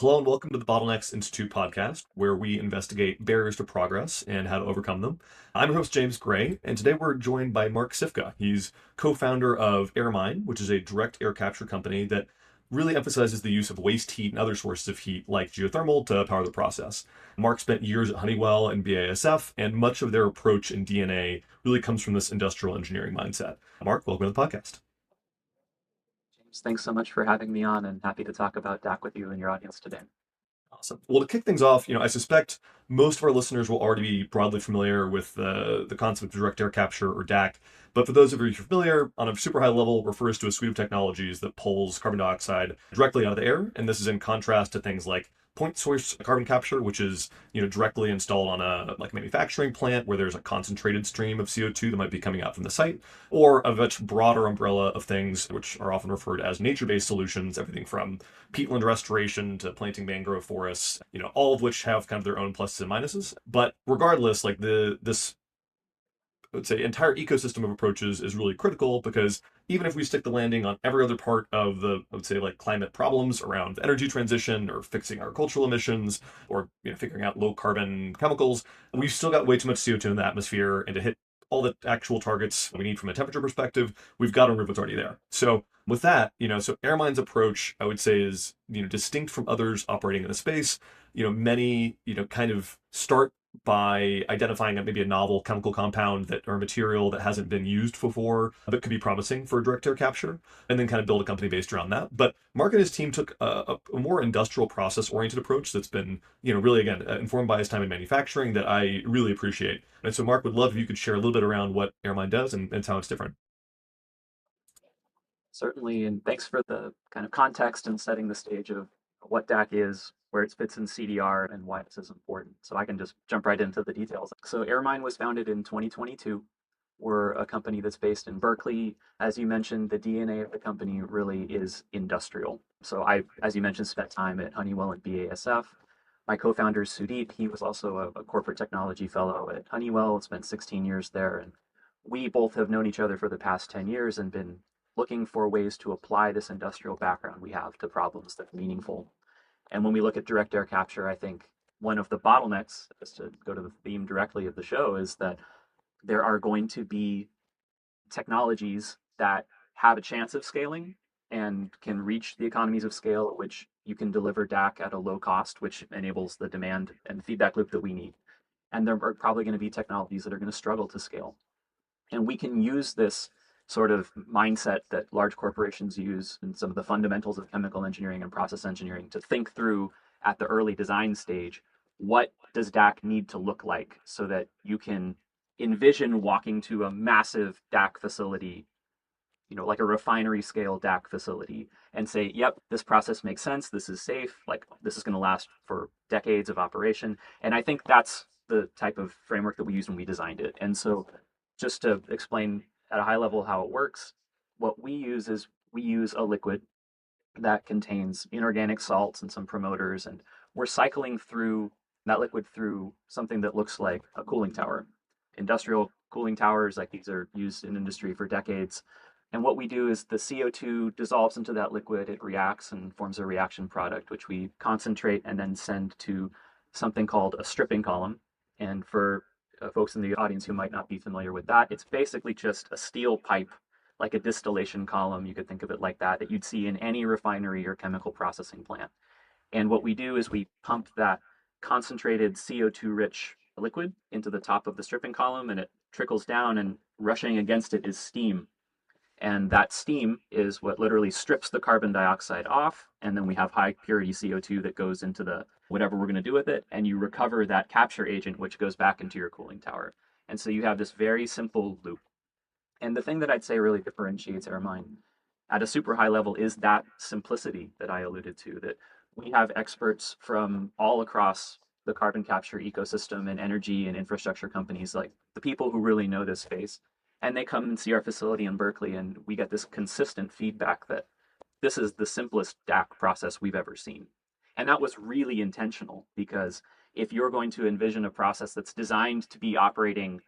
Hello and welcome to the Bottlenecks Institute podcast, where we investigate barriers to progress and how to overcome them. I'm your host, James Gray, and today we're joined by Mark Cyffka. He's co-founder of AirMine, which is a direct air capture company that really emphasizes the use of waste heat and other sources of heat like geothermal to power the process. Mark spent years at Honeywell and BASF, and much of their approach and DNA really comes from this industrial engineering mindset. Mark, welcome to the podcast. James, thanks so much for having me on and happy to talk about DAC with you and your audience today. Awesome. Well, to kick things off, I suspect most of our listeners will already be broadly familiar with the concept of direct air capture or DAC. But for those of you who are familiar, on a super high level, refers to a suite of technologies that pulls carbon dioxide directly out of the air. And this is in contrast to things like point source carbon capture, which is directly installed on a manufacturing plant where there's a concentrated stream of CO2 that might be coming out from the site, or a much broader umbrella of things which are often referred as nature-based solutions, everything from peatland restoration to planting mangrove forests, all of which have kind of their own pluses and minuses. But regardless, this I would say entire ecosystem of approaches is really critical because even if we stick the landing on every other part of I would say climate problems around energy transition or fixing our cultural emissions or figuring out low carbon chemicals, we've still got way too much CO2 in the atmosphere, and to hit all the actual targets we need from a temperature perspective, we've got to remove what's already there. So with that, so AirMine's approach, I would say, is distinct from others operating in the space. Many kind of start by identifying maybe a novel chemical compound that or material that hasn't been used before but could be promising for direct air capture, and then kind of build a company based around that. But Mark and his team took a more industrial process oriented approach that's been really again informed by his time in manufacturing that I really appreciate. And so Mark, would love if you could share a little bit around what Airmine does and how it's different. Certainly, and thanks for the kind of context and setting the stage of what DAC is, where it fits in CDR, and why this is important. So I can just jump right into the details. So AirMine was founded in 2022. We're a company that's based in Berkeley. As you mentioned, the DNA of the company really is industrial. So I, as you mentioned, spent time at Honeywell and BASF. My co-founder is Sudeep. He was also a corporate technology fellow at Honeywell, spent 16 years there. And we both have known each other for the past 10 years and been looking for ways to apply this industrial background we have to problems that are meaningful. And when we look at direct air capture, I think one of the bottlenecks, just to go to the theme directly of the show, is that there are going to be technologies that have a chance of scaling and can reach the economies of scale at which you can deliver DAC at a low cost, which enables the demand and feedback loop that we need. And there are probably going to be technologies that are going to struggle to scale. And we can use this sort of mindset that large corporations use and some of the fundamentals of chemical engineering and process engineering to think through at the early design stage, what does DAC need to look like so that you can envision walking to a massive DAC facility, like a refinery scale DAC facility, and say, yep, this process makes sense, this is safe, like this is going to last for decades of operation. And I think that's the type of framework that we used when we designed it. And so just to explain at a high level how it works, what we use is we use a liquid that contains inorganic salts and some promoters, and we're cycling through that liquid through something that looks like a cooling tower. Industrial cooling towers like these are used in industry for decades. And what we do is the CO2 dissolves into that liquid, it reacts and forms a reaction product, which we concentrate and then send to something called a stripping column. And for folks in the audience who might not be familiar with that, it's basically just a steel pipe, like a distillation column. You could think of it like that you'd see in any refinery or chemical processing plant. And what we do is we pump that concentrated CO2 rich liquid into the top of the stripping column, and it trickles down, and rushing against it is steam. And that steam is what literally strips the carbon dioxide off. And then we have high purity CO2 that goes into the whatever we're going to do with it. And you recover that capture agent, which goes back into your cooling tower. And so you have this very simple loop. And the thing that I'd say really differentiates AirMine at a super high level is that simplicity that I alluded to, that we have experts from all across the carbon capture ecosystem and energy and infrastructure companies, like the people who really know this space. And they come and see our facility in Berkeley, and we get this consistent feedback that this is the simplest DAC process we've ever seen. And that was really intentional, because if you're going to envision a process that's designed to be operating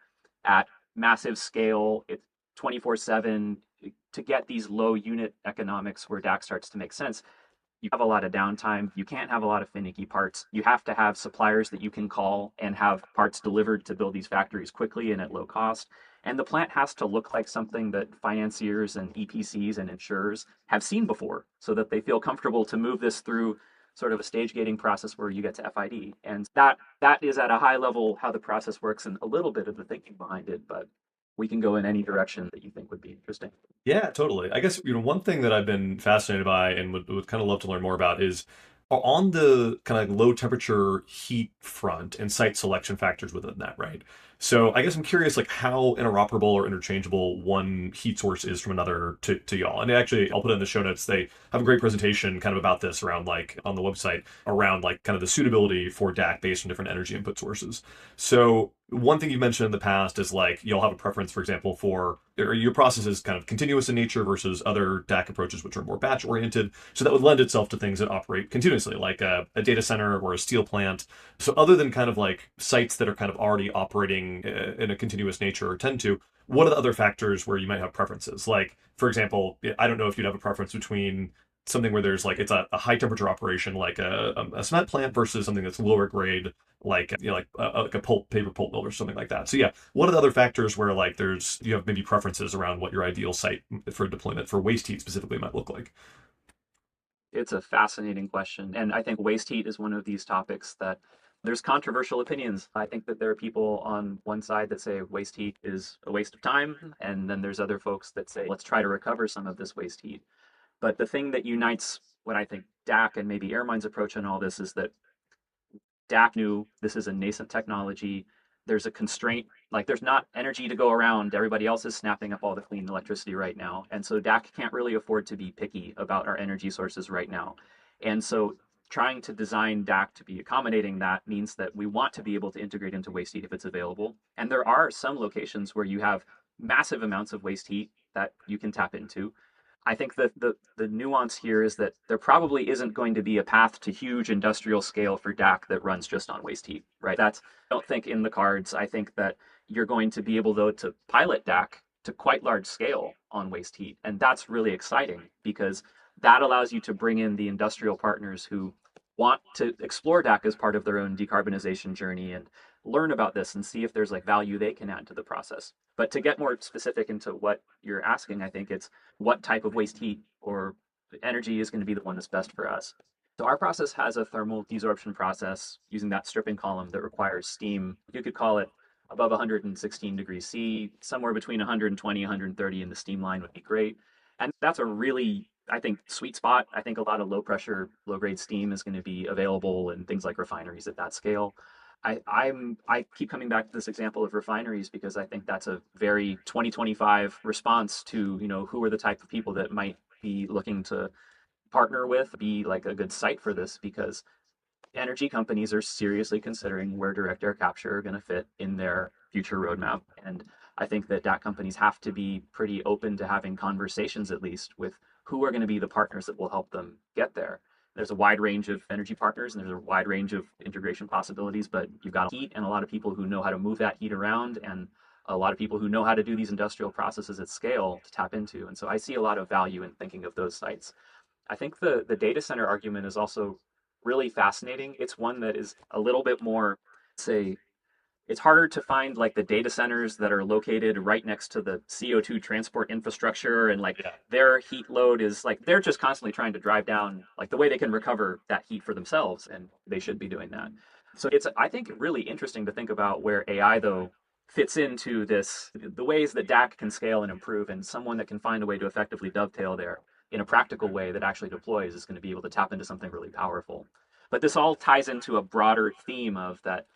at massive scale, it's 24/7, to get these low unit economics where DAC starts to make sense, You have a lot of downtime. You can't have a lot of finicky parts. You have to have suppliers that you can call and have parts delivered to build these factories quickly and at low cost. And the plant has to look like something that financiers and EPCs and insurers have seen before so that they feel comfortable to move this through sort of a stage gating process where you get to FID. And that is at a high level how the process works and a little bit of the thinking behind it, but we can go in any direction that you think would be interesting. Yeah, totally. I guess, one thing that I've been fascinated by and would kind of love to learn more about is on the kind of low temperature heat front and site selection factors within that, right? So I guess I'm curious, like how interoperable or interchangeable one heat source is from another to y'all. And actually, I'll put it in the show notes. They have a great presentation kind of about this around like on the website around like kind of the suitability for DAC based on different energy input sources. So one thing you mentioned in the past is like you'll have a preference, for example, for or your process is kind of continuous in nature versus other DAC approaches, which are more batch oriented. So that would lend itself to things that operate continuously, like a data center or a steel plant. So other than kind of like sites that are kind of already operating in a continuous nature or tend to, what are the other factors where you might have preferences? Like, for example, I don't know if you'd have a preference between something where there's like it's a high temperature operation like a cement plant versus something that's lower grade like like a pulp paper pulp mill or something like that. So yeah, what are the other factors where like there's you have maybe preferences around what your ideal site for deployment for waste heat specifically might look like? It's a fascinating question. And I think waste heat is one of these topics that there's controversial opinions. I think that there are people on one side that say waste heat is a waste of time. And then there's other folks that say, let's try to recover some of this waste heat. But the thing that unites what I think DAC and maybe Airmine's approach on all this is that DAC knew this is a nascent technology. There's a constraint, like there's not energy to go around. Everybody else is snapping up all the clean electricity right now. And so DAC can't really afford to be picky about our energy sources right now. And so trying to design DAC to be accommodating that means that we want to be able to integrate into waste heat if it's available. And there are some locations where you have massive amounts of waste heat that you can tap into. I think that the nuance here is that there probably isn't going to be a path to huge industrial scale for DAC that runs just on waste heat, right? That's I don't think in the cards. I think that you're going to be able though to pilot DAC to quite large scale on waste heat, and that's really exciting because that allows you to bring in the industrial partners who want to explore DAC as part of their own decarbonization journey and learn about this and see if there's like value they can add to the process. But to get more specific into what you're asking, I think it's what type of waste heat or energy is going to be the one that's best for us. So our process has a thermal desorption process using that stripping column that requires steam. You could call it above 116 degrees C, somewhere between 120, 130 in the steam line would be great. And that's a really, I think, sweet spot. I think a lot of low pressure, low grade steam is going to be available in things like refineries at that scale. I keep coming back to this example of refineries because I think that's a very 2025 response to, who are the type of people that might be looking to partner with, be like a good site for this because energy companies are seriously considering where direct air capture are going to fit in their future roadmap. And I think that DAC companies have to be pretty open to having conversations, at least, with who are going to be the partners that will help them get there. There's a wide range of energy partners and there's a wide range of integration possibilities, but you've got heat and a lot of people who know how to move that heat around and a lot of people who know how to do these industrial processes at scale to tap into. And so I see a lot of value in thinking of those sites. I think the data center argument is also really fascinating. It's one that is a little bit more, say, it's harder to find like the data centers that are located right next to the CO2 transport infrastructure and like Yeah. their heat load is like they're just constantly trying to drive down like the way they can recover that heat for themselves and they should be doing that. So it's I think really interesting to think about where AI though fits into this the ways that DAC can scale and improve and someone that can find a way to effectively dovetail there in a practical way that actually deploys is going to be able to tap into something really powerful. But this all ties into a broader theme of that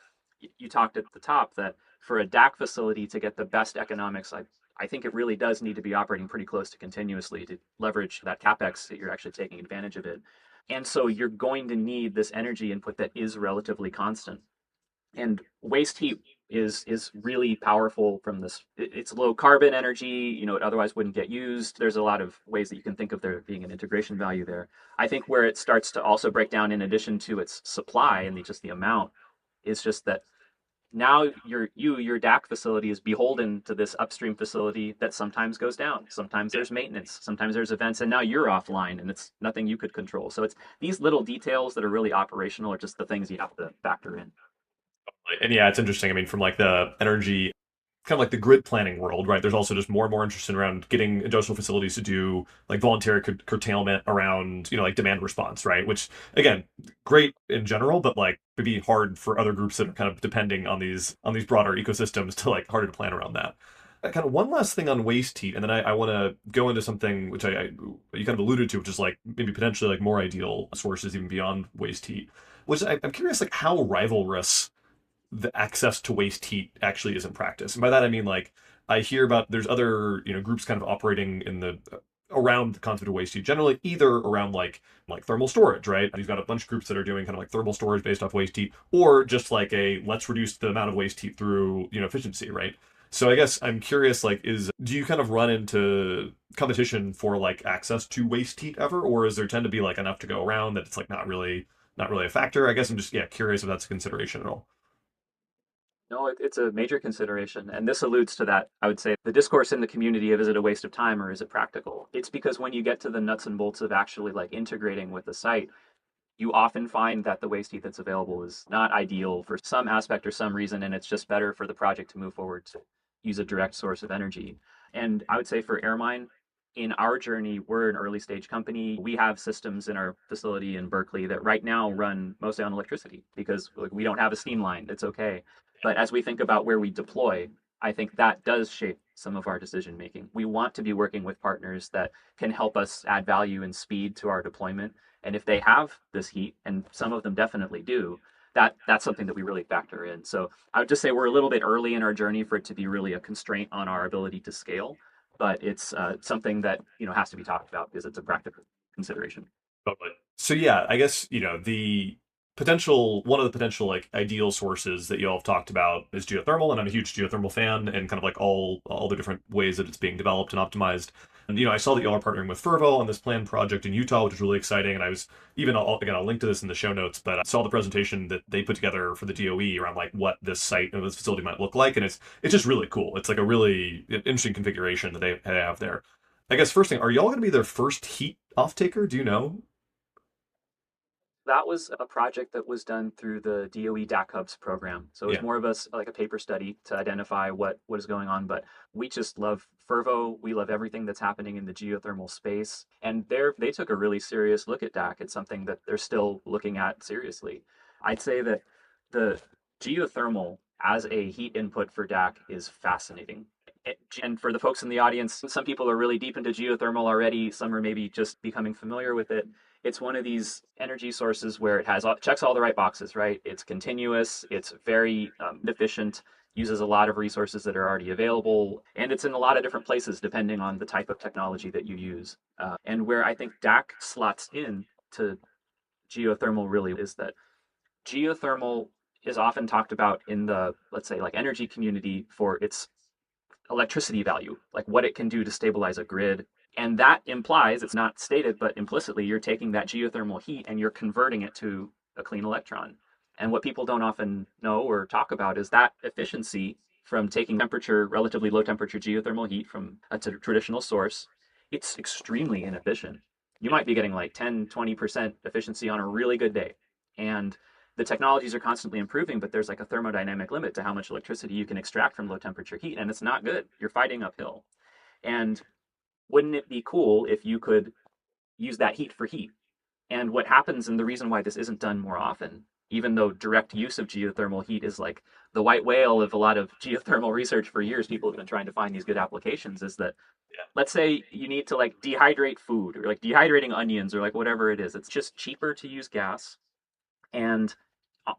you talked at the top that for a DAC facility to get the best economics, I think it really does need to be operating pretty close to continuously to leverage that capex that you're actually taking advantage of it. And so you're going to need this energy input that is relatively constant. And waste heat is really powerful from this. It's low carbon energy, it otherwise wouldn't get used. There's a lot of ways that you can think of there being an integration value there. I think where it starts to also break down in addition to its supply and just the amount is just that now your DAC facility is beholden to this upstream facility that sometimes goes down. Sometimes Yeah. there's maintenance, sometimes there's events, and now you're offline and it's nothing you could control. So it's these little details that are really operational are just the things you have to factor in. And yeah, it's interesting. I mean, from like the energy, kind of like the grid planning world, right? There's also just more and more interest in around getting industrial facilities to do like voluntary curtailment around, like demand response, right? Which again, great in general, but like would be hard for other groups that are kind of depending on these broader ecosystems to like harder to plan around that. Kind of one last thing on waste heat, and then I want to go into something which you kind of alluded to, which is like maybe potentially like more ideal sources even beyond waste heat. Which I'm curious, like how rivalrous the access to waste heat actually is in practice. And by that I mean like I hear about there's other groups kind of operating in the around the concept of waste heat, generally either around like thermal storage, right? You've got a bunch of groups that are doing kind of like thermal storage based off waste heat, or just like a let's reduce the amount of waste heat through efficiency, right? So I guess I'm curious, like, do you kind of run into competition for like access to waste heat ever, or is there tend to be like enough to go around that it's like not really a factor? I guess I'm just curious if that's a consideration at all. No, it's a major consideration. And this alludes to that, I would say, the discourse in the community of is it a waste of time or is it practical? It's because when you get to the nuts and bolts of actually like integrating with the site, you often find that the waste heat that's available is not ideal for some aspect or some reason, and it's just better for the project to move forward to use a direct source of energy. And I would say for Airmine, in our journey, we're an early stage company. We have systems in our facility in Berkeley that right now run mostly on electricity because like, we don't have a steam line. It's okay. But as we think about where we deploy, I think that does shape some of our decision making. We want to be working with partners that can help us add value and speed to our deployment, and if they have this heat, and some of them definitely do, that's something that we really factor in. So I would just say we're a little bit early in our journey for it to be really a constraint on our ability to scale, but it's something that has to be talked about because it's a practical consideration. Totally. So yeah, I guess, the one of the potential like ideal sources that you all have talked about is geothermal, and I'm a huge geothermal fan and kind of like all the different ways that it's being developed and optimized. And I saw that y'all are partnering with Fervo on this planned project in Utah, which is really exciting. And I was even again, I'll link to this in the show notes, but I saw the presentation that they put together for the DOE around like what this site and this facility might look like, and it's just really cool. It's like a really interesting configuration that they have there. I guess first thing, are y'all going to be their first heat off taker? Do you know? That was a project that was done through the DOE DAC Hubs program. So it was Yeah. more of like a paper study to identify what is going on. But we just love Fervo. We love everything that's happening in the geothermal space. And they took a really serious look at DAC. It's something that they're still looking at seriously. I'd say that the geothermal as a heat input for DAC is fascinating. And for the folks in the audience, some people are really deep into geothermal already. Some are maybe just becoming familiar with it. It's one of these energy sources where checks all the right boxes, right? It's continuous, it's very efficient, uses a lot of resources that are already available, and it's in a lot of different places depending on the type of technology that you use. And where I think DAC slots in to geothermal really is that geothermal is often talked about in the, let's say, like energy community for its electricity value, like what it can do to stabilize a grid. And that implies, it's not stated, but implicitly, you're taking that geothermal heat and you're converting it to a clean electron. And what people don't often know or talk about is that efficiency from taking relatively low temperature geothermal heat from a traditional source, it's extremely inefficient. You might be getting like 10, 20% efficiency on a really good day. And the technologies are constantly improving, but there's like a thermodynamic limit to how much electricity you can extract from low temperature heat, and it's not good. You're fighting uphill. And wouldn't it be cool if you could use that heat for heat? And what happens, and the reason why this isn't done more often, even though direct use of geothermal heat is like the white whale of a lot of geothermal research for years, people have been trying to find these good applications, is that let's say you need to like dehydrate food or like dehydrating onions or like whatever it is. It's just cheaper to use gas. And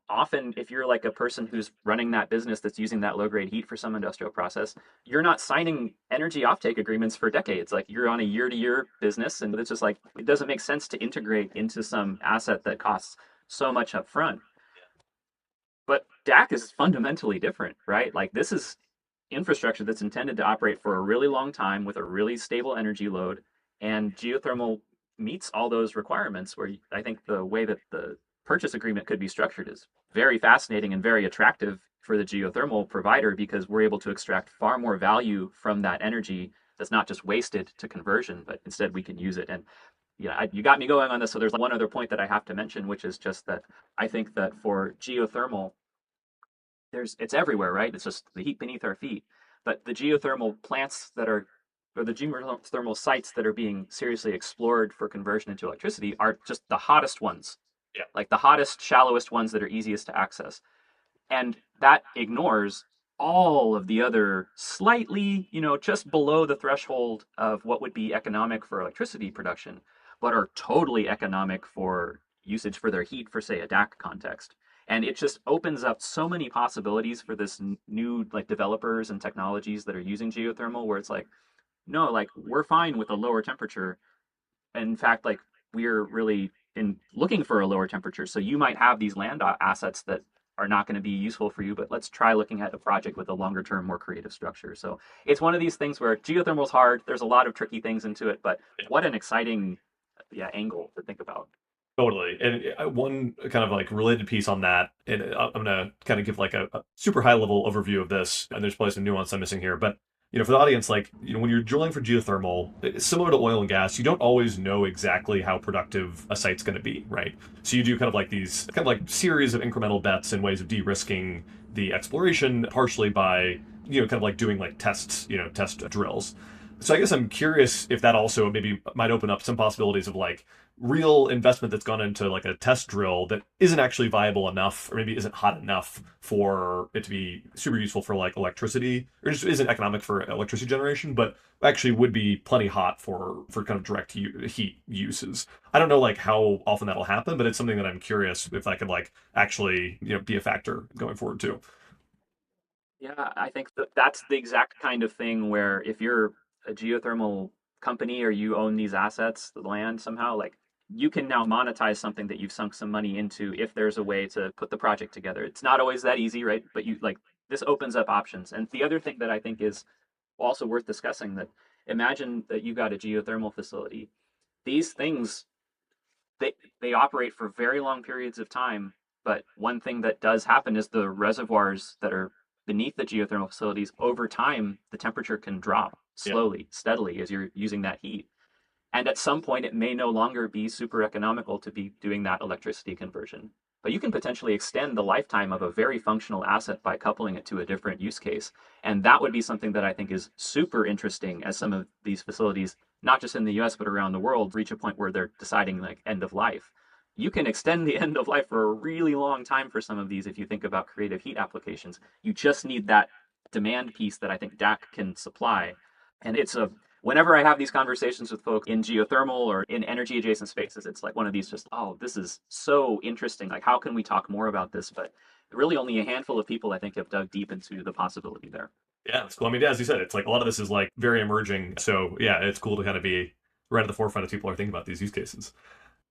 often, if you're like a person who's running that business that's using that low grade heat for some industrial process, you're not signing energy offtake agreements for decades. Like you're on a year to year business, and it's just like it doesn't make sense to integrate into some asset that costs so much up front. But DAC is fundamentally different, right? Like this is infrastructure that's intended to operate for a really long time with a really stable energy load, and geothermal meets all those requirements. Where I think the way that the purchase agreement could be structured is very fascinating and very attractive for the geothermal provider because we're able to extract far more value from that energy that's not just wasted to conversion, but instead we can use it. And yeah, you got me going on this. So there's one other point that I have to mention, which is just that I think that for geothermal, it's everywhere, right? It's just the heat beneath our feet. But the geothermal plants that are, or the geothermal sites that are being seriously explored for conversion into electricity are just the hottest ones, Yeah. like the hottest, shallowest ones that are easiest to access. And that ignores all of the other slightly, just below the threshold of what would be economic for electricity production, but are totally economic for usage for their heat for, say, a DAC context. And it just opens up so many possibilities for this new like developers and technologies that are using geothermal, where it's like, no, like we're fine with a lower temperature. In fact, like we're really in looking for a lower temperature. So you might have these land assets that are not going to be useful for you, but let's try looking at a project with a longer term, more creative structure. So it's one of these things where geothermal is hard. There's a lot of tricky things into it, but what an exciting, yeah, angle to think about. Totally. And one kind of like related piece on that, and I'm gonna kind of give like a super high level overview of this, and there's probably some nuance I'm missing here, but for the audience, like, when you're drilling for geothermal, it's similar to oil and gas, you don't always know exactly how productive a site's going to be, right? So you do kind of like these kind of like series of incremental bets and ways of de-risking the exploration, partially by, kind of like doing like tests, test drills. So I guess I'm curious if that also maybe might open up some possibilities of like real investment that's gone into like a test drill that isn't actually viable enough or maybe isn't hot enough for it to be super useful for like electricity, or just isn't economic for electricity generation, but actually would be plenty hot for kind of direct heat uses. I don't know like how often that'll happen, but it's something that I'm curious if that could like actually be a factor going forward too. Yeah, I think that that's the exact kind of thing where if you're a geothermal company or you own these assets, the land somehow, like you can now monetize something that you've sunk some money into if there's a way to put the project together. It's not always that easy, right? But you like this opens up options. And the other thing that I think is also worth discussing that imagine that you got a geothermal facility. These things they they operate for very long periods of time. But one thing that does happen is the reservoirs that are beneath the geothermal facilities, over time, the temperature can drop Yeah. slowly, steadily as you're using that heat. And at some point, it may no longer be super economical to be doing that electricity conversion. But you can potentially extend the lifetime of a very functional asset by coupling it to a different use case. And that would be something that I think is super interesting as some of these facilities, not just in the US, but around the world, reach a point where they're deciding like end of life. You can extend the end of life for a really long time for some of these if you think about creative heat applications. You just need that demand piece that I think DAC can supply. And it's a whenever I have these conversations with folks in geothermal or in energy adjacent spaces, it's like one of these just, oh, this is so interesting. Like, how can we talk more about this? But really, only a handful of people, I think, have dug deep into the possibility there. Yeah, it's cool. I mean, as you said, it's like a lot of this is like very emerging. So yeah, it's cool to kind of be right at the forefront as people are thinking about these use cases.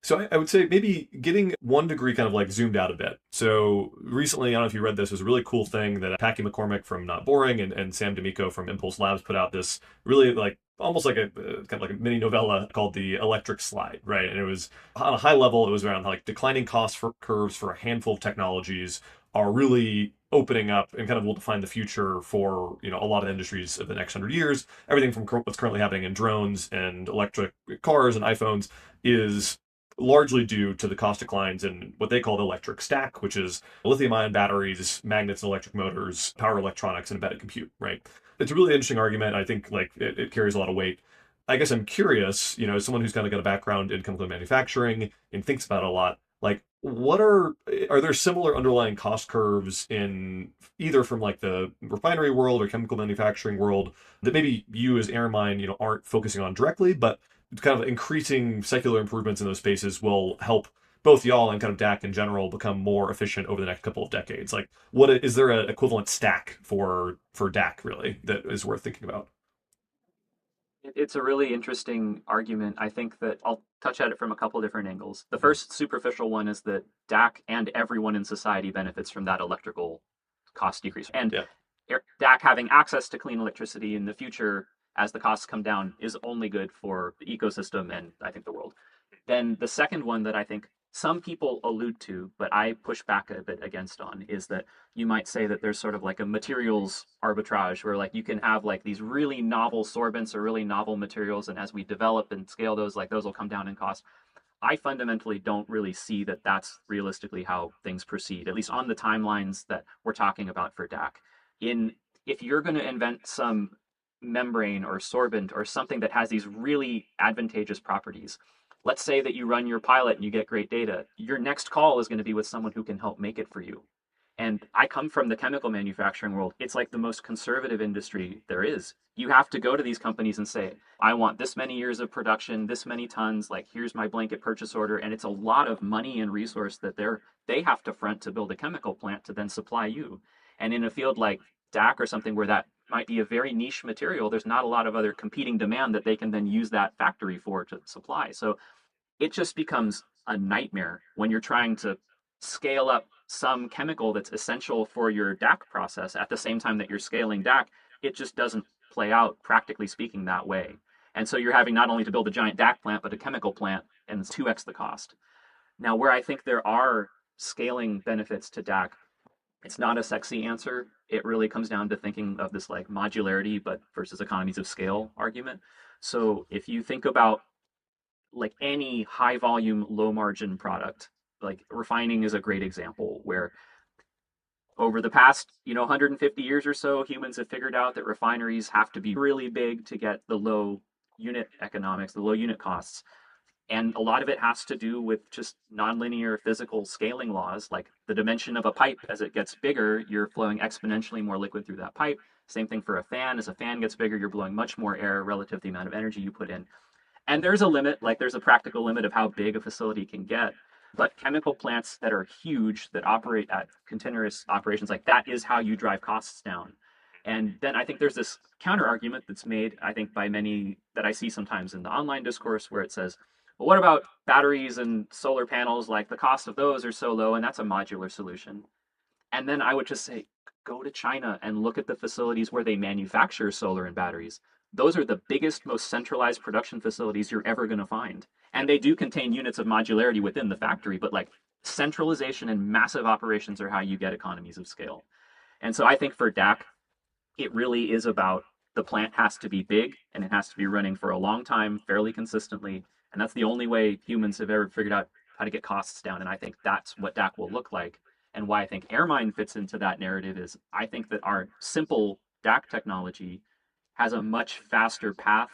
So I would say maybe getting 1 degree kind of like zoomed out a bit. So recently, I don't know if you read this, was a really cool thing that Packy McCormick from Not Boring and Sam D'Amico from Impulse Labs put out this really like almost like a kind of like a mini novella called The Electric Slide, right? And it was on a high level, it was around like declining cost for curves for a handful of technologies are really opening up and kind of will define the future for a lot of industries of the next 100 years. Everything from what's currently happening in drones and electric cars and iPhones is largely due to the cost declines in what they call the electric stack, which is lithium ion batteries, magnets and electric motors, power electronics, and embedded compute, right? It's a really interesting argument. I think like it carries a lot of weight. I guess I'm curious, as someone who's kind of got a background in chemical manufacturing and thinks about it a lot, like what are there similar underlying cost curves in either from like the refinery world or chemical manufacturing world that maybe you as Airmine, aren't focusing on directly, but kind of increasing secular improvements in those spaces will help both y'all and kind of DAC in general become more efficient over the next couple of decades? Like, what is there an equivalent stack for DAC really that is worth thinking about? It's a really interesting argument. I think that I'll touch at it from a couple different angles. The first superficial one is that DAC and everyone in society benefits from that electrical cost decrease. And Yeah, DAC having access to clean electricity in the future as the costs come down is only good for the ecosystem and I think the world. Then the second one that I think some people allude to, but I push back a bit against on, is that you might say that there's sort of like a materials arbitrage where like you can have like these really novel sorbents or really novel materials, and as we develop and scale those, like those will come down in cost. I fundamentally don't really see that that's realistically how things proceed, at least on the timelines that we're talking about for DAC. In If you're going to invent some membrane or sorbent or something that has these really advantageous properties, let's say that you run your pilot and you get great data, your next call is going to be with someone who can help make it for you. And I come from the chemical manufacturing world. It's like the most conservative industry there is. You have to go to these companies and say, I want this many years of production, this many tons, like here's my blanket purchase order. And it's a lot of money and resource that they have to front to build a chemical plant to then supply you. And in a field like DAC or something where that might be a very niche material, there's not a lot of other competing demand that they can then use that factory for to supply. So it just becomes a nightmare when you're trying to scale up some chemical that's essential for your DAC process at the same time that you're scaling DAC. It just doesn't play out, practically speaking, that way. And so you're having not only to build a giant DAC plant, but a chemical plant, and it's 2x the cost. Now, where I think there are scaling benefits to DAC, it's not a sexy answer. It really comes down to thinking of this like modularity, but versus economies of scale argument. So if you think about like any high volume, low margin product, like refining is a great example where over the past 150 years or so, humans have figured out that refineries have to be really big to get the low unit economics, the low unit costs. And a lot of it has to do with just nonlinear physical scaling laws, like the dimension of a pipe. As it gets bigger, you're flowing exponentially more liquid through that pipe. Same thing for a fan. As a fan gets bigger, you're blowing much more air relative to the amount of energy you put in. And there's a limit, like there's a practical limit of how big a facility can get. But chemical plants that are huge, that operate at continuous operations, like that is how you drive costs down. And then I think there's this counter argument that's made, I think, by many that I see sometimes in the online discourse where it says, well, what about batteries and solar panels? Like the cost of those are so low, and that's a modular solution. And then I would just say, go to China and look at the facilities where they manufacture solar and batteries. Those are the biggest, most centralized production facilities you're ever going to find. And they do contain units of modularity within the factory, but like centralization and massive operations are how you get economies of scale. And so I think for DAC, it really is about the plant has to be big and it has to be running for a long time, fairly consistently. And that's the only way humans have ever figured out how to get costs down. And I think that's what DAC will look like. And why I think Airmine fits into that narrative is I think that our simple DAC technology has a much faster path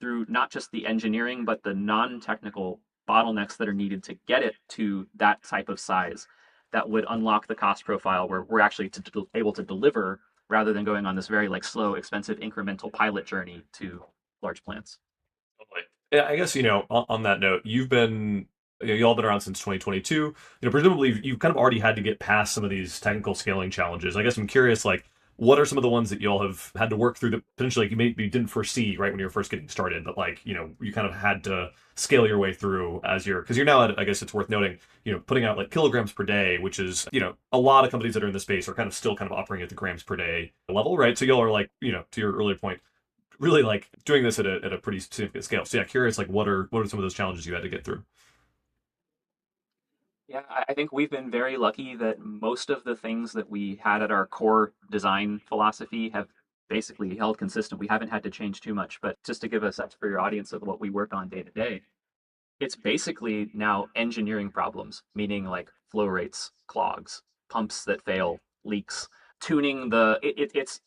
through not just the engineering, but the non-technical bottlenecks that are needed to get it to that type of size that would unlock the cost profile where we're actually able to deliver rather than going on this very like slow, expensive, incremental pilot journey to large plants. Totally. Yeah, I guess, on that note, y'all been around since 2022. Presumably you've kind of already had to get past some of these technical scaling challenges. I guess I'm curious, like, what are some of the ones that y'all have had to work through that potentially like, you maybe didn't foresee right when you were first getting started, but like, you kind of had to scale your way through because you're now at, I guess it's worth noting, putting out like kilograms per day, which is, a lot of companies that are in the space are kind of still kind of operating at the grams per day level, right? So y'all are like, to your earlier point, really like doing this at a pretty significant scale. So yeah, curious, like what are some of those challenges you had to get through? Yeah, I think we've been very lucky that most of the things that we had at our core design philosophy have basically held consistent. We haven't had to change too much, but just to give a sense for your audience of what we work on day to day, it's basically now engineering problems, meaning like flow rates, clogs, pumps that fail, leaks, tuning it's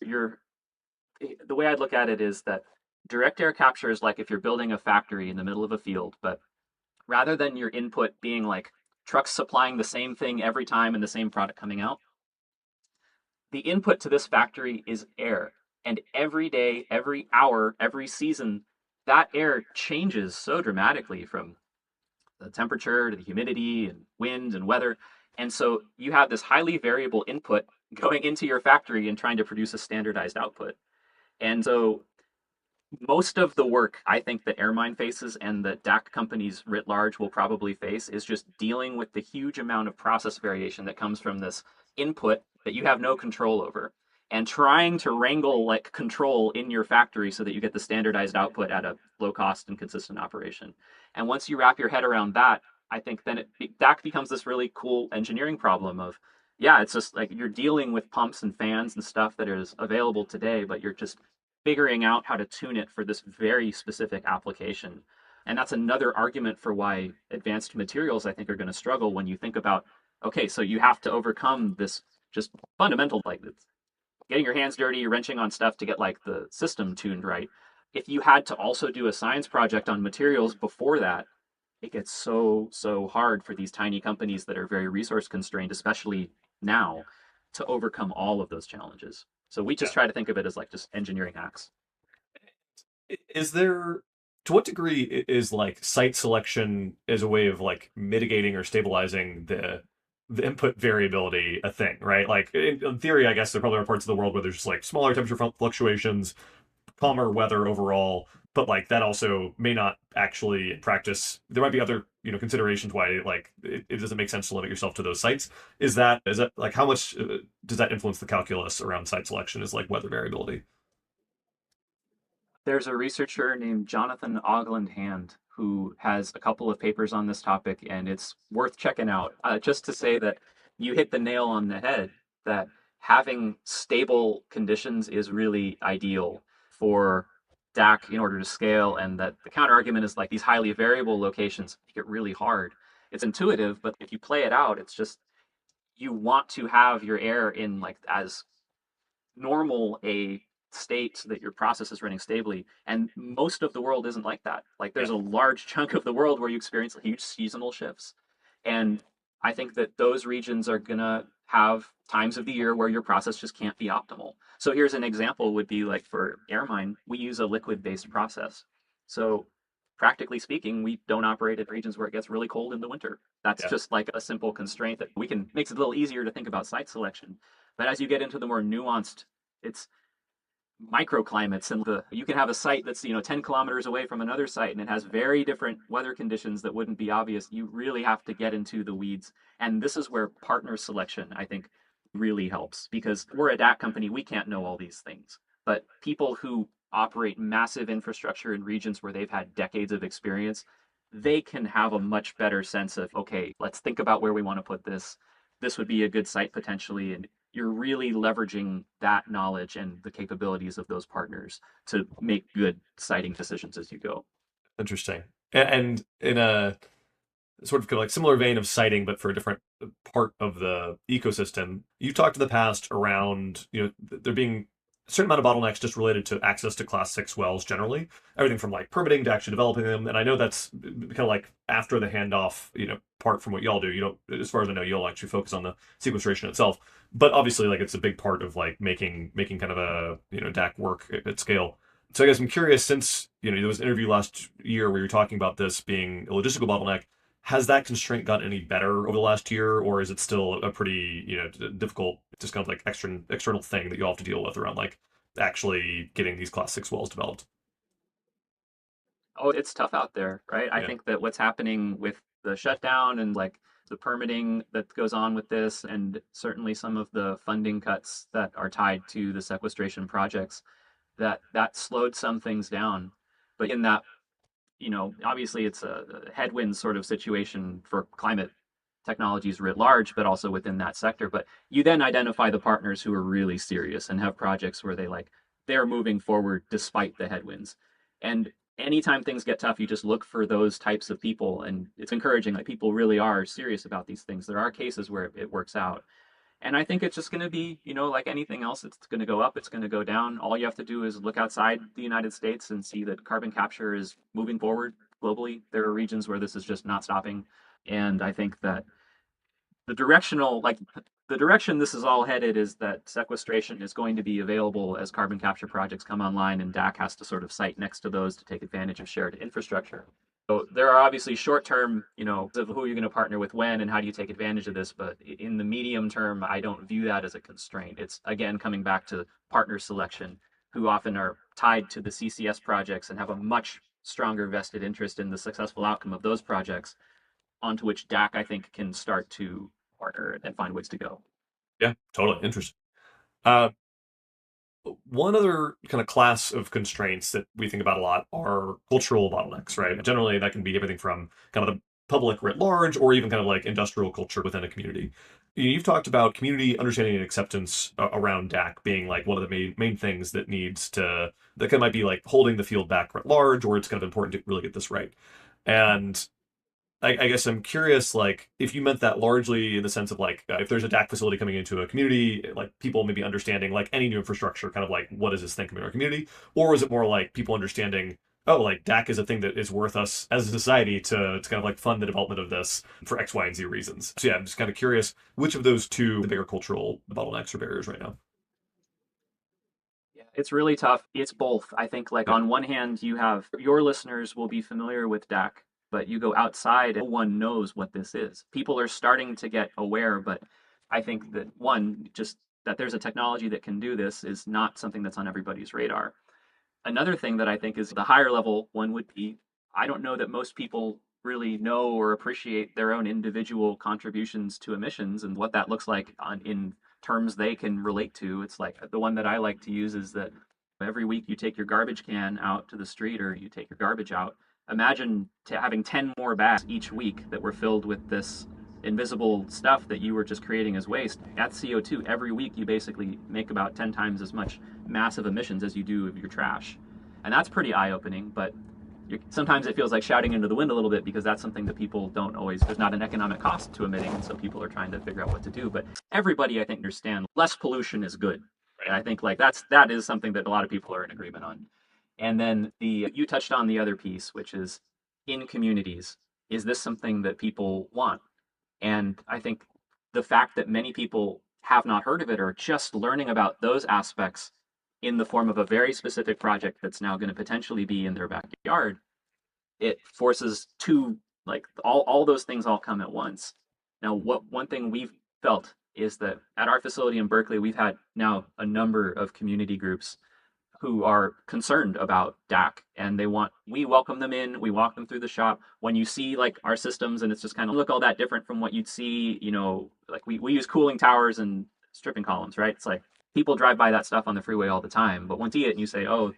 the way I'd look at it is that direct air capture is like if you're building a factory in the middle of a field, but rather than your input being like trucks supplying the same thing every time and the same product coming out, the input to this factory is air. And every day, every hour, every season, that air changes so dramatically from the temperature to the humidity and wind and weather. And so you have this highly variable input going into your factory and trying to produce a standardized output. And so most of the work I think that Airmine faces and that DAC companies writ large will probably face is just dealing with the huge amount of process variation that comes from this input that you have no control over and trying to wrangle like control in your factory so that you get the standardized output at a low cost and consistent operation. And once you wrap your head around that, I think then DAC becomes this really cool engineering problem of, yeah, it's just like you're dealing with pumps and fans and stuff that is available today, but you're just figuring out how to tune it for this very specific application. And that's another argument for why advanced materials, I think, are going to struggle when you think about, okay, so you have to overcome this just fundamental, like getting your hands dirty, wrenching on stuff to get like the system tuned right. If you had to also do a science project on materials before that, it gets so hard for these tiny companies that are very resource constrained, especially now, to overcome all of those challenges. So we just Yeah. try to think of it as like just engineering hacks. Is there, to what degree is like site selection as a way of like mitigating or stabilizing the input variability a thing, right? Like in theory, I guess there probably are parts of the world where there's just like smaller temperature fluctuations, calmer weather overall, but like that also may not actually in practice. There might be other, considerations why like it doesn't make sense to limit yourself to those sites. Is that like how much does that influence the calculus around site selection? Is like weather variability? There's a researcher named Jonathan Ogland Hand who has a couple of papers on this topic, and it's worth checking out. Just to say that you hit the nail on the head, that having stable conditions is really ideal for DAC in order to scale, and that the counter argument is like these highly variable locations make it really hard. It's intuitive, but if you play it out, it's just you want to have your air in like as normal a state so that your process is running stably. And most of the world isn't like that. Like Yeah. there's a large chunk of the world where you experience huge seasonal shifts. And I think that those regions are going to have times of the year where your process just can't be optimal. So here's an example would be like for Airmine, we use a liquid based process. So practically speaking, we don't operate in regions where it gets really cold in the winter. That's Yeah. just like a simple constraint that we can makes it a little easier to think about site selection. But as you get into the more nuanced, it's microclimates, and you can have a site that's 10 kilometers away from another site and it has very different weather conditions that wouldn't be obvious. You really have to get into the weeds, and this is where partner selection, I think, really helps, because we're a DAC company, we can't know all these things, but people who operate massive infrastructure in regions where they've had decades of experience, they can have a much better sense of, okay, let's think about where we want to put this would be a good site potentially, and you're really leveraging that knowledge and the capabilities of those partners to make good siting decisions as you go. Interesting. And in a sort of like similar vein of citing, but for a different part of the ecosystem, you talked in the past around, there being a certain amount of bottlenecks just related to access to class 6 wells generally, everything from like permitting to actually developing them. And I know that's kind of like after the handoff, part from what y'all do. You don't, as far as I know, you'll actually focus on the sequestration itself. But obviously, like it's a big part of like making kind of a DAC work at scale. So I guess I'm curious, since there was an interview last year where you're talking about this being a logistical bottleneck, has that constraint gotten any better over the last year, or is it still a pretty, difficult, just kind of like external thing that you all have to deal with around like actually getting these class 6 wells developed? Oh, it's tough out there, right? I Yeah. think that what's happening with the shutdown and like the permitting that goes on with this, and certainly some of the funding cuts that are tied to the sequestration projects, that slowed some things down. But in that, obviously it's a headwind sort of situation for climate technologies writ large, but also within that sector. But you then identify the partners who are really serious and have projects where they're moving forward despite the headwinds. And anytime things get tough, you just look for those types of people, and it's encouraging that people really are serious about these things. There are cases where it works out. And I think it's just going to be, like anything else, it's going to go up, it's going to go down. All you have to do is look outside the United States and see that carbon capture is moving forward globally. There are regions where this is just not stopping. And I think that the directional, like the direction this is all headed is that sequestration is going to be available as carbon capture projects come online, and DAC has to sort of site next to those to take advantage of shared infrastructure. So there are obviously short term, of who you're going to partner with when and how do you take advantage of this. But in the medium term, I don't view that as a constraint. It's again coming back to partner selection, who often are tied to the CCS projects and have a much stronger vested interest in the successful outcome of those projects, onto which DAC I think can start to partner and find ways to go. Yeah, totally. Interesting. Uh, One other kind of class of constraints that we think about a lot are cultural bottlenecks, right? Generally, that can be everything from kind of the public writ large, or even kind of like industrial culture within a community. You've talked about community understanding and acceptance around DAC being like one of the main things that needs to that kind of might be like holding the field back writ large, or it's kind of important to really get this right. And I guess I'm curious, like, if you meant that largely in the sense of like, if there's a DAC facility coming into a community, like people maybe understanding like any new infrastructure, kind of like, what does this thing come in our community? Or is it more like people understanding, oh, like DAC is a thing that is worth us as a society to kind of like fund the development of this for X, Y, and Z reasons. So yeah, I'm just kind of curious which of those two the bigger cultural bottlenecks or barriers right now. Yeah, it's really tough. It's both. I think, like, Yeah. on one hand, you have your listeners will be familiar with DAC, but you go outside, no one knows what this is. People are starting to get aware, but I think that one, just that there's a technology that can do this is not something that's on everybody's radar. Another thing that I think is the higher level one would be I don't know that most people really know or appreciate their own individual contributions to emissions and what that looks like in terms they can relate to. It's like the one that I like to use is that every week you take your garbage can out to the street or you take your garbage out. Imagine having 10 more bags each week that were filled with this invisible stuff that you were just creating as waste. That's CO2. Every week you basically make about 10 times as much massive emissions as you do of your trash. And that's pretty eye opening, but sometimes it feels like shouting into the wind a little bit because that's something that people don't always, there's not an economic cost to emitting. And so people are trying to figure out what to do. But everybody, I think, understand less pollution is good. And I think like that is something that a lot of people are in agreement on. And then you touched on the other piece, which is in communities. Is this something that people want? And I think the fact that many people have not heard of it or just learning about those aspects in the form of a very specific project that's now going to potentially be in their backyard, it forces two, like all those things all come at once. Now, what one thing we've felt is that at our facility in Berkeley, we've had now a number of community groups who are concerned about DAC and we welcome them in, we walk them through the shop. When you see like our systems and it's just kind of look all that different from what you'd see, like we use cooling towers and stripping columns, right? It's like people drive by that stuff on the freeway all the time, but once you see it and you say, oh,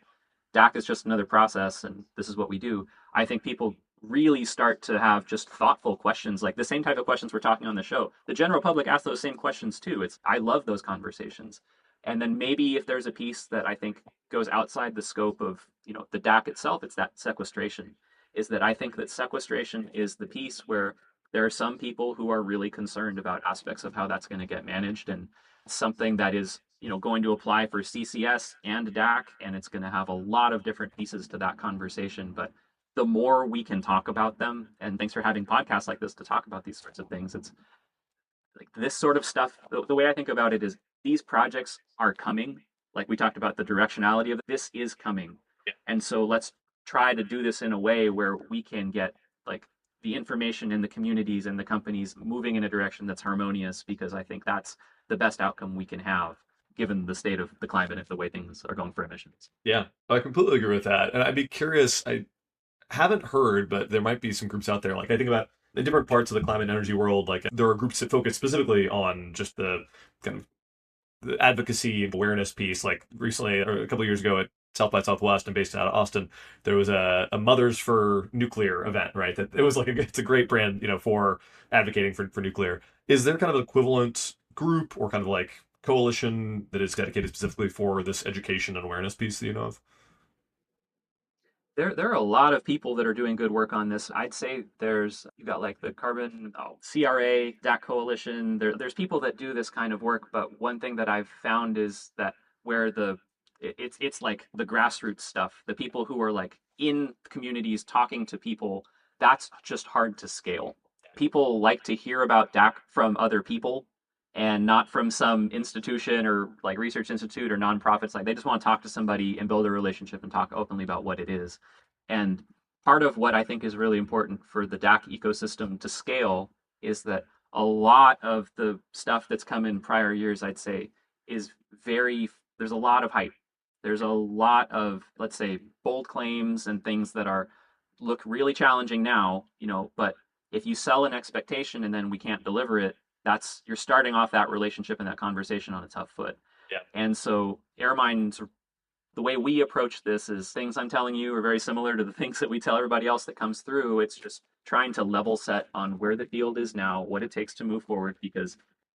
DAC is just another process and this is what we do, I think people really start to have just thoughtful questions, like the same type of questions we're talking on the show. The general public asks those same questions too. I love those conversations. And then maybe if there's a piece that I think goes outside the scope of the DAC itself, it's that sequestration. Is that I think that sequestration is the piece where there are some people who are really concerned about aspects of how that's going to get managed and something that is going to apply for CCS and DAC, and it's going to have a lot of different pieces to that conversation. But the more we can talk about them, and thanks for having podcasts like this to talk about these sorts of things, it's like this sort of stuff. The way I think about it is these projects are coming. Like we talked about the directionality of this is coming. Yeah. And so let's try to do this in a way where we can get like the information in the communities and the companies moving in a direction that's harmonious, because I think that's the best outcome we can have given the state of the climate and the way things are going for emissions. Yeah, I completely agree with that. And I'd be curious, I haven't heard, but there might be some groups out there. Like I think about the different parts of the climate and energy world. Like there are groups that focus specifically on just the kind of the advocacy and awareness piece. Like recently, or a couple of years ago at South by Southwest, and based out of Austin, there was a Mothers for Nuclear event, right? That it was like it's a great brand, for advocating for nuclear. Is there kind of an equivalent group or kind of like coalition that is dedicated specifically for this education and awareness piece that you know of? There are a lot of people that are doing good work on this. I'd say you got like the CRA, DAC Coalition. There's people that do this kind of work, but one thing that I've found is that where it's like the grassroots stuff, the people who are like in communities talking to people, that's just hard to scale. People like to hear about DAC from other people and not from some institution or like research institute or nonprofits. Like they just want to talk to somebody and build a relationship and talk openly about what it is. And part of what I think is really important for the DAC ecosystem to scale is that a lot of the stuff that's come in prior years, I'd say, is there's a lot of hype. There's a lot of, let's say, bold claims and things that look really challenging now, but if you sell an expectation and then we can't deliver it, you're starting off that relationship and that conversation on a tough foot. Yeah. And so Airmine's the way we approach this is things I'm telling you are very similar to the things that we tell everybody else that comes through. It's just trying to level set on where the field is now, what it takes to move forward, because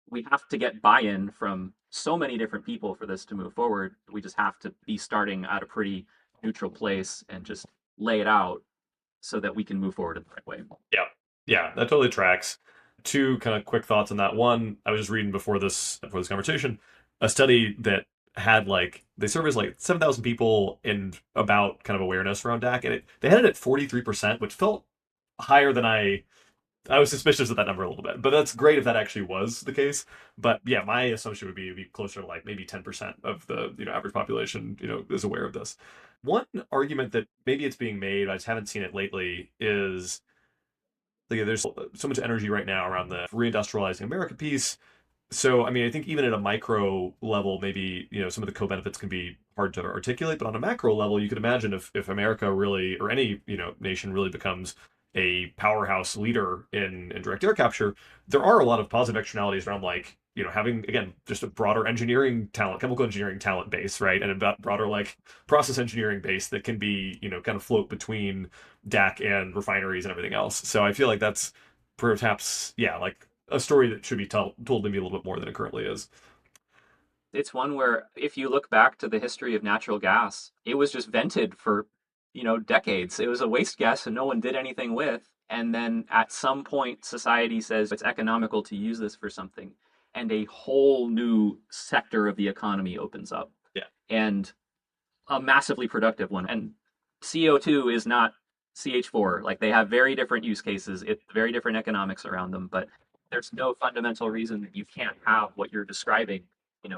we have to get buy-in from so many different people for this to move forward. We just have to be starting at a pretty neutral place and just lay it out so that we can move forward in the right way. Yeah. Yeah, that totally tracks. Two kind of quick thoughts on that. One, I was just reading before this conversation, a study that had like they surveyed like 7,000 people in about kind of awareness around DAC, and they had it at 43%, which felt higher than I was suspicious of that number a little bit, but that's great if that actually was the case. But yeah, my assumption would be closer to like maybe 10% of the average population is aware of this. One argument that maybe it's being made, I just haven't seen it lately, is like there's so much energy right now around the reindustrializing America piece. So, I mean, I think even at a micro level, maybe, some of the co-benefits can be hard to articulate, but on a macro level, you could imagine if America really, or any, nation really becomes a powerhouse leader in direct air capture, there are a lot of positive externalities around like, having, again, just a broader engineering talent, chemical engineering talent base, right? And a broader like process engineering base that can be, kind of float between DAC and refineries and everything else. So I feel like that's perhaps, yeah, like a story that should be told maybe a little bit more than it currently is. It's one where if you look back to the history of natural gas, it was just vented for, decades. It was a waste gas and no one did anything with. And then at some point, society says it's economical to use this for something. And a whole new sector of the economy opens up. Yeah. And a massively productive one. And CO2 is not CH4. Like they have very different use cases, very different economics around them, but there's no fundamental reason that you can't have what you're describing,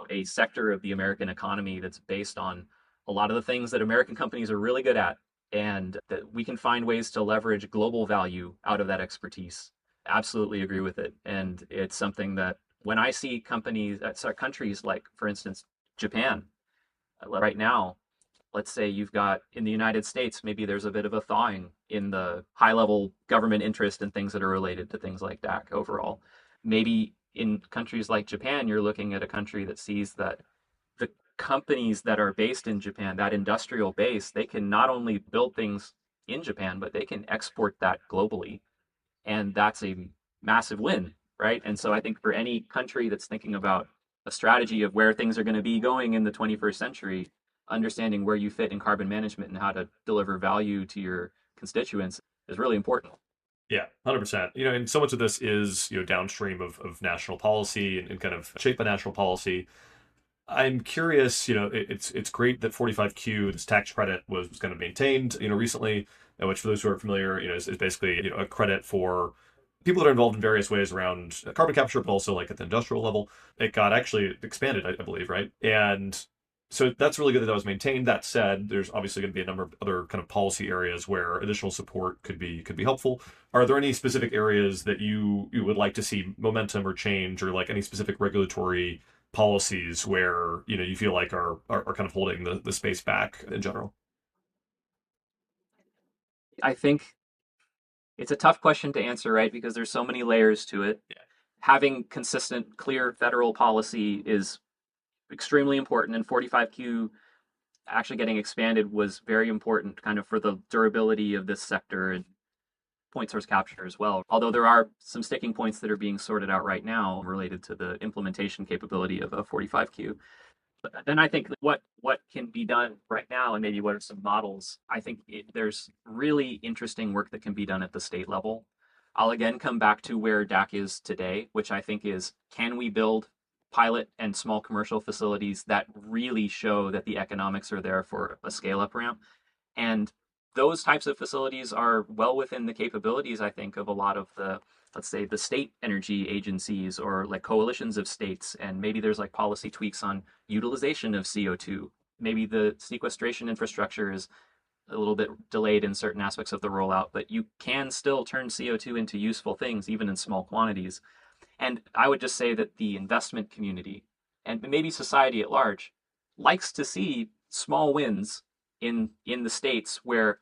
a sector of the American economy that's based on a lot of the things that American companies are really good at, and that we can find ways to leverage global value out of that expertise. Absolutely agree with it. And it's something that when I see countries like, for instance, Japan, right now, let's say you've got in the United States, maybe there's a bit of a thawing in the high level government interest and things that are related to things like DAC overall. Maybe in countries like Japan, you're looking at a country that sees that the companies that are based in Japan, that industrial base, they can not only build things in Japan, but they can export that globally. And that's a massive win, right? And so I think for any country that's thinking about a strategy of where things are going to be going in the 21st century, understanding where you fit in carbon management and how to deliver value to your constituents is really important. Yeah, 100%. And so much of this is, downstream of national policy and kind of shaped by national policy. I'm curious, it's great that 45Q, this tax credit, was kind of maintained, recently, which for those who are familiar, is basically, a credit for people that are involved in various ways around carbon capture, but also like at the industrial level. It got actually expanded, I believe, right? And so that's really good that was maintained. That said, there's obviously going to be a number of other kind of policy areas where additional support could be helpful. Are there any specific areas that you would like to see momentum or change, or like any specific regulatory policies where you feel like are kind of holding the space back in general? I think it's a tough question to answer, right? Because there's so many layers to it. Yeah. Having consistent, clear federal policy is extremely important, and 45Q actually getting expanded was very important kind of for the durability of this sector and point source capture as well. Although there are some sticking points that are being sorted out right now related to the implementation capability of 45Q. But then I think what can be done right now, and maybe what are some models. I think there's really interesting work that can be done at the state level. I'll again come back to where DAC is today, which I think is, can we build pilot and small commercial facilities that really show that the economics are there for a scale up ramp? And those types of facilities are well within the capabilities, I think, of a lot of the, let's say, the state energy agencies or like coalitions of states. And maybe there's like policy tweaks on utilization of CO2. Maybe the sequestration infrastructure is a little bit delayed in certain aspects of the rollout, but you can still turn CO2 into useful things, even in small quantities. And I would just say that the investment community and maybe society at large likes to see small wins in the states where,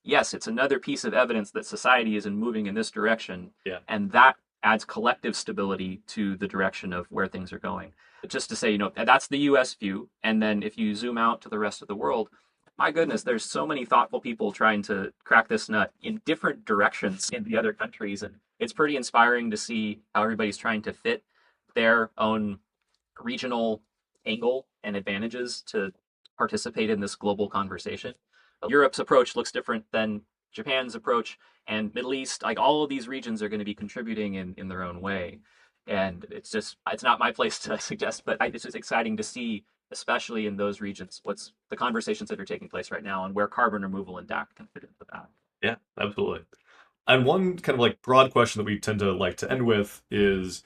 yes, it's another piece of evidence that society is moving in this direction, Yeah. and that adds collective stability to the direction of where things are going. But just to say, that's the US view. And then if you zoom out to the rest of the world, my goodness, there's so many thoughtful people trying to crack this nut in different directions in the other countries. And it's pretty inspiring to see how everybody's trying to fit their own regional angle and advantages to participate in this global conversation. Europe's approach looks different than Japan's approach, and Middle East, like all of these regions are going to be contributing in their own way. And it's not my place to suggest, but it's just exciting to see, especially in those regions, what's the conversations that are taking place right now and where carbon removal and DAC can fit into that. Yeah, absolutely. And one kind of like broad question that we tend to like to end with is,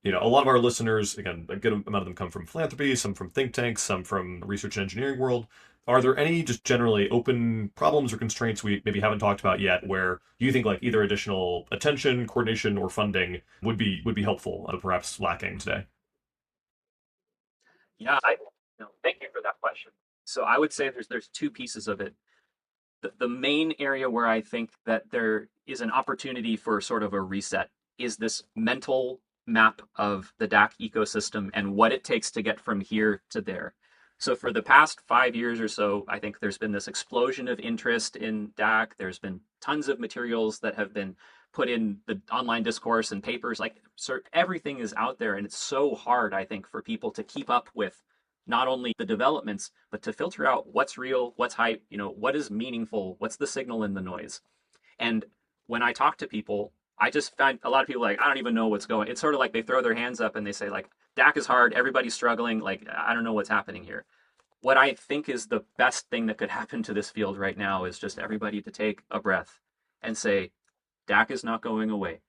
a lot of our listeners, again, a good amount of them come from philanthropy, some from think tanks, some from research and engineering world. Are there any just generally open problems or constraints we maybe haven't talked about yet where you think like either additional attention, coordination, or funding would be helpful, but perhaps lacking today? Yeah, thank you for that question. So I would say there's two pieces of it. The main area where I think that there is an opportunity for sort of a reset is this mental map of the DAC ecosystem and what it takes to get from here to there. So for the past 5 years or so, I think there's been this explosion of interest in DAC. There's been tons of materials that have been put in the online discourse and papers. Like, everything is out there, and it's so hard, I think, for people to keep up with not only the developments, but to filter out what's real, what's hype, what is meaningful, what's the signal in the noise. And when I talk to people, I just find a lot of people like, I don't even know what's going. It's sort of like they throw their hands up and they say like, DAC is hard, everybody's struggling, like I don't know what's happening here. What I think is the best thing that could happen to this field right now is just everybody to take a breath and say, DAC is not going away.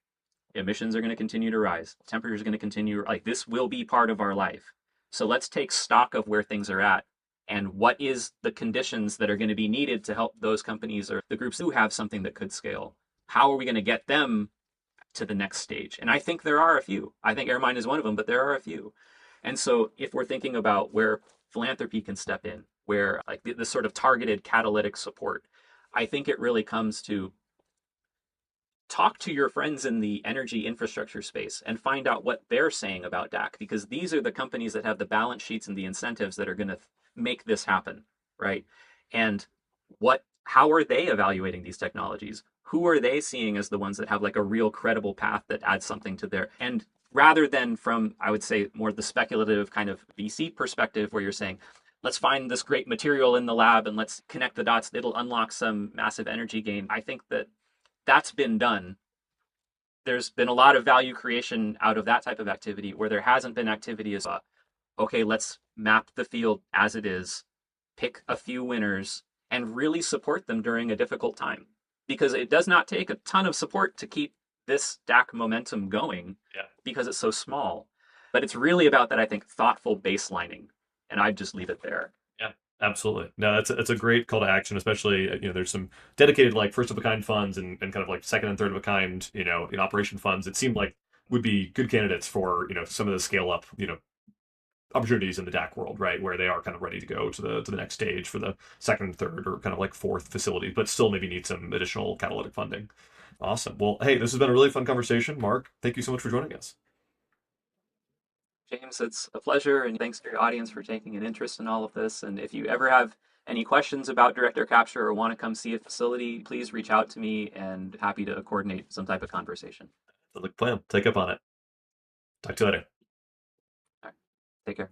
Emissions are going to continue to rise. Temperatures are going to continue. Like, this will be part of our life. So let's take stock of where things are at and what is the conditions that are going to be needed to help those companies or the groups who have something that could scale. How are we going to get them to the next stage? And I think there are a few. I think Airmine is one of them, but there are a few. And so if we're thinking about where philanthropy can step in, where like this sort of targeted catalytic support, I think it really comes to talk to your friends in the energy infrastructure space and find out what they're saying about DAC, because these are the companies that have the balance sheets and the incentives that are going to make this happen, right? And how are they evaluating these technologies? Who are they seeing as the ones that have like a real credible path that adds something to their, and rather than from, I would say, more the speculative kind of VC perspective where you're saying, let's find this great material in the lab and let's connect the dots, it'll unlock some massive energy gain. I think that that's been done. There's been a lot of value creation out of that type of activity. Where there hasn't been activity is, okay, let's map the field as it is, pick a few winners, and really support them during a difficult time. Because it does not take a ton of support to keep this DAC momentum going, Yeah. because it's so small. But it's really about that, I think, thoughtful baselining. And I'd just leave it there. Yeah, absolutely. No, it's a great call to action, especially, there's some dedicated like first of a kind funds and kind of like second and third of a kind, in operation funds. It seemed like would be good candidates for, some of the scale up, opportunities in the DAC world, right? Where they are kind of ready to go to the next stage for the second, third, or kind of like fourth facility, but still maybe need some additional catalytic funding. Awesome. Well, hey, this has been a really fun conversation. Mark, thank you so much for joining us. James, it's a pleasure, and thanks to your audience for taking an interest in all of this. And if you ever have any questions about direct air capture or want to come see a facility, please reach out to me, and happy to coordinate some type of conversation. Sounds like a plan. Take up on it. Talk to you later. All right. Take care.